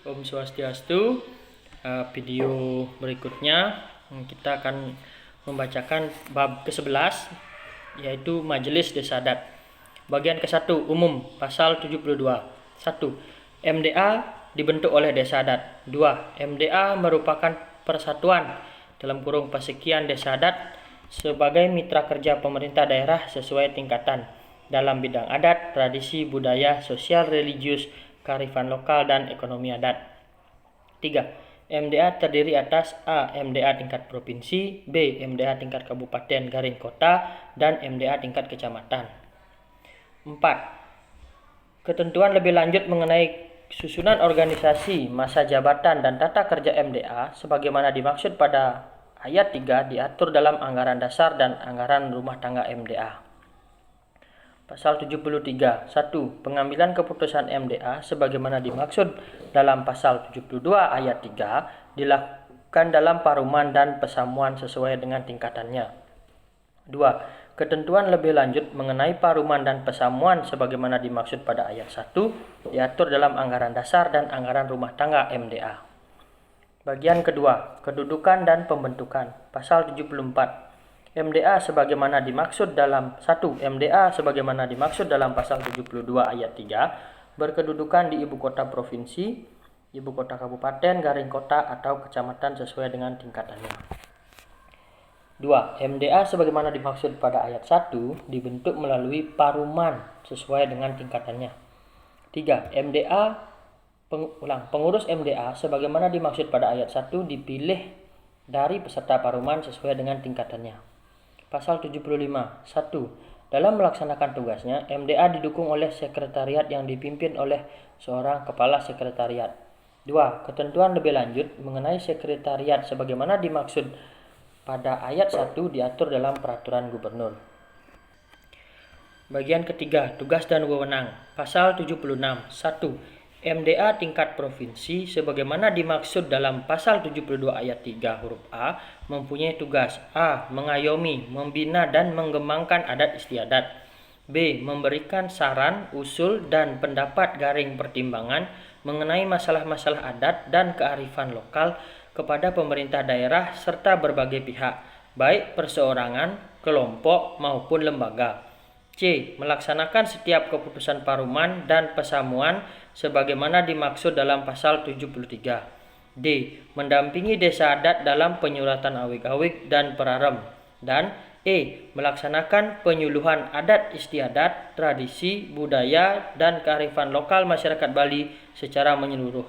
Om Swastiastu. Video berikutnya kita akan membacakan bab ke-11, yaitu Majelis Desa Adat. Bagian ke-1 umum, pasal 72. 1. MDA dibentuk oleh Desa Adat. 2. MDA merupakan persatuan dalam kurung persekian Desa Adat sebagai mitra kerja pemerintah daerah sesuai tingkatan dalam bidang adat, tradisi, budaya, sosial, religius, kearifan lokal, dan ekonomi adat. 3. MDA terdiri atas A. MDA tingkat provinsi, B. MDA tingkat kabupaten garing kota, dan MDA tingkat kecamatan. 4. Ketentuan lebih lanjut mengenai susunan organisasi, masa jabatan, dan tata kerja MDA sebagaimana dimaksud pada ayat 3 diatur dalam anggaran dasar dan anggaran rumah tangga MDA. Pasal 73. 1. Pengambilan keputusan MDA sebagaimana dimaksud dalam pasal 72 ayat 3 dilakukan dalam paruman dan pesamuan sesuai dengan tingkatannya. 2. Ketentuan lebih lanjut mengenai paruman dan pesamuan sebagaimana dimaksud pada ayat 1 diatur dalam anggaran dasar dan anggaran rumah tangga MDA. Bagian kedua, kedudukan dan pembentukan. Pasal 74. MDA sebagaimana dimaksud dalam 1. MDA sebagaimana dimaksud dalam pasal 72 ayat 3 berkedudukan di ibu kota provinsi, ibu kota kabupaten, garing kota, atau kecamatan sesuai dengan tingkatannya. 2. MDA sebagaimana dimaksud pada ayat 1 dibentuk melalui paruman sesuai dengan tingkatannya. 3. Pengurus MDA sebagaimana dimaksud pada ayat 1 dipilih dari peserta paruman sesuai dengan tingkatannya. Pasal 75. 1. Dalam melaksanakan tugasnya, MDA didukung oleh sekretariat yang dipimpin oleh seorang kepala sekretariat. 2. Ketentuan lebih lanjut mengenai sekretariat sebagaimana dimaksud pada ayat 1 diatur dalam peraturan gubernur. Bagian ketiga, tugas dan wewenang. Pasal 76. 1. MDA tingkat provinsi sebagaimana dimaksud dalam pasal 72 ayat 3 huruf A mempunyai tugas A. Mengayomi, membina, dan mengembangkan adat istiadat. B. Memberikan saran, usul, dan pendapat garing pertimbangan mengenai masalah-masalah adat dan kearifan lokal kepada pemerintah daerah serta berbagai pihak, baik perseorangan, kelompok, maupun lembaga. C. Melaksanakan setiap keputusan paruman dan pesamuan sebagaimana dimaksud dalam pasal 73. D. Mendampingi desa adat dalam penyuratan awik-awik dan perarem. Dan E. Melaksanakan penyuluhan adat istiadat, tradisi, budaya, dan kearifan lokal masyarakat Bali secara menyeluruh.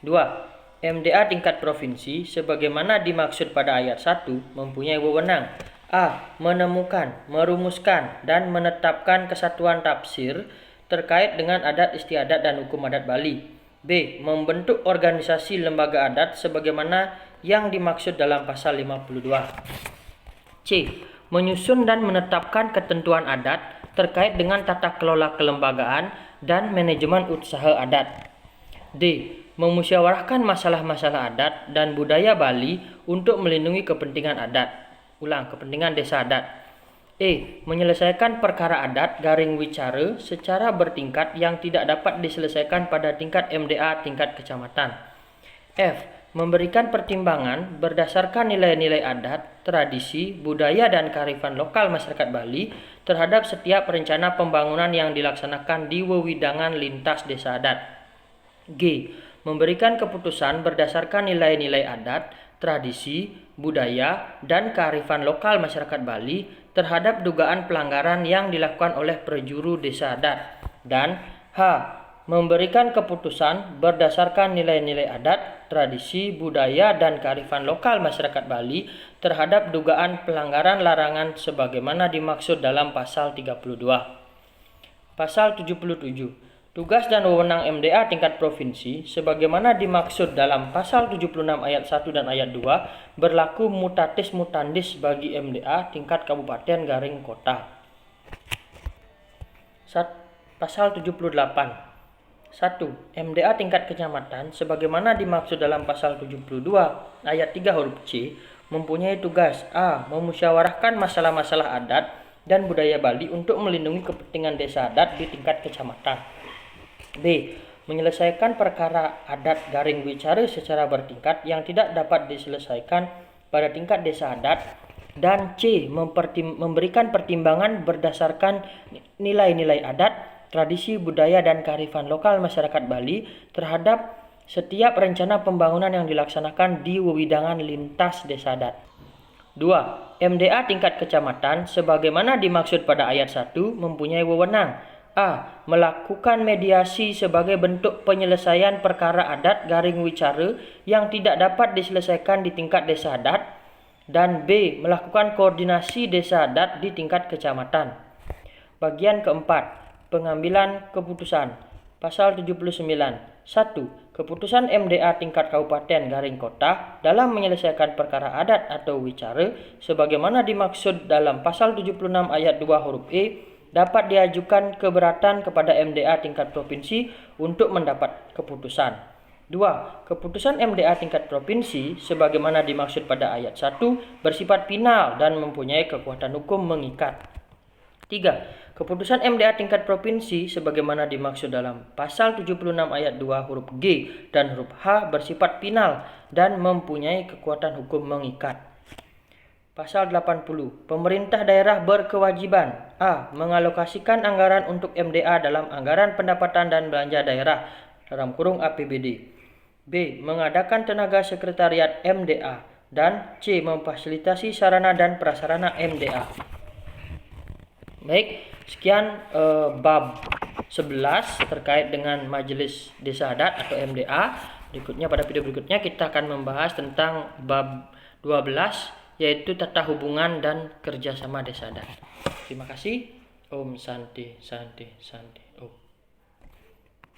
2. MDA tingkat provinsi sebagaimana dimaksud pada ayat 1 mempunyai wewenang A. Menemukan, merumuskan, dan menetapkan kesatuan tafsir terkait dengan adat istiadat dan hukum adat Bali. B. Membentuk organisasi lembaga adat sebagaimana yang dimaksud dalam pasal 52. C. Menyusun dan menetapkan ketentuan adat terkait dengan tata kelola kelembagaan dan manajemen usaha adat. D. Memusyawarahkan masalah-masalah adat dan budaya Bali untuk melindungi kepentingan adat. Kepentingan desa adat. E. Menyelesaikan perkara adat garing wicara secara bertingkat yang tidak dapat diselesaikan pada tingkat MDA tingkat kecamatan. F. Memberikan pertimbangan berdasarkan nilai-nilai adat, tradisi, budaya, dan kearifan lokal masyarakat Bali terhadap setiap rencana pembangunan yang dilaksanakan di wewidangan lintas desa adat. G. Memberikan keputusan berdasarkan nilai-nilai adat, tradisi, budaya, dan kearifan lokal masyarakat Bali terhadap dugaan pelanggaran yang dilakukan oleh prejuru desa adat. Dan H. Memberikan keputusan berdasarkan nilai-nilai adat, tradisi, budaya, dan kearifan lokal masyarakat Bali terhadap dugaan pelanggaran larangan sebagaimana dimaksud dalam pasal 32. Pasal 77. Tugas dan wewenang MDA tingkat provinsi sebagaimana dimaksud dalam pasal 76 ayat 1 dan ayat 2 berlaku mutatis mutandis bagi MDA tingkat kabupaten garing kota. Pasal 78. 1. MDA tingkat kecamatan sebagaimana dimaksud dalam pasal 72 ayat 3 huruf C mempunyai tugas A. Memusyawarahkan masalah-masalah adat dan budaya Bali untuk melindungi kepentingan desa adat di tingkat kecamatan. B. menyelesaikan perkara adat garing wicara secara bertingkat yang tidak dapat diselesaikan pada tingkat desa adat, dan C. memberikan pertimbangan berdasarkan nilai-nilai adat, tradisi, budaya, dan kearifan lokal masyarakat Bali terhadap setiap rencana pembangunan yang dilaksanakan di wewidangan lintas desa adat. 2. MDA tingkat kecamatan sebagaimana dimaksud pada ayat 1 mempunyai wewenang A. Melakukan mediasi sebagai bentuk penyelesaian perkara adat garing wicara yang tidak dapat diselesaikan di tingkat desa adat, dan B. Melakukan koordinasi desa adat di tingkat kecamatan. Bagian keempat, pengambilan keputusan. Pasal 79. 1. Keputusan MDA tingkat kabupaten garing kota dalam menyelesaikan perkara adat atau wicara sebagaimana dimaksud dalam pasal 76 ayat 2 huruf E dapat diajukan keberatan kepada MDA tingkat provinsi untuk mendapat keputusan. 2. Keputusan MDA tingkat provinsi sebagaimana dimaksud pada ayat 1 bersifat final dan mempunyai kekuatan hukum mengikat. 3. Keputusan MDA tingkat provinsi sebagaimana dimaksud dalam pasal 76 ayat 2 huruf G dan huruf H bersifat final dan mempunyai kekuatan hukum mengikat. Pasal 80. Pemerintah daerah berkewajiban A. Mengalokasikan anggaran untuk MDA dalam anggaran pendapatan dan belanja daerah (APBD). B. Mengadakan tenaga sekretariat MDA, dan C. Memfasilitasi sarana dan prasarana MDA. Baik, sekian bab 11 terkait dengan Majelis Desa Adat atau MDA. Pada video berikutnya kita akan membahas tentang bab 12 yaitu tata hubungan dan kerjasama desa adat. Terima kasih. Om Santi Santi Santi.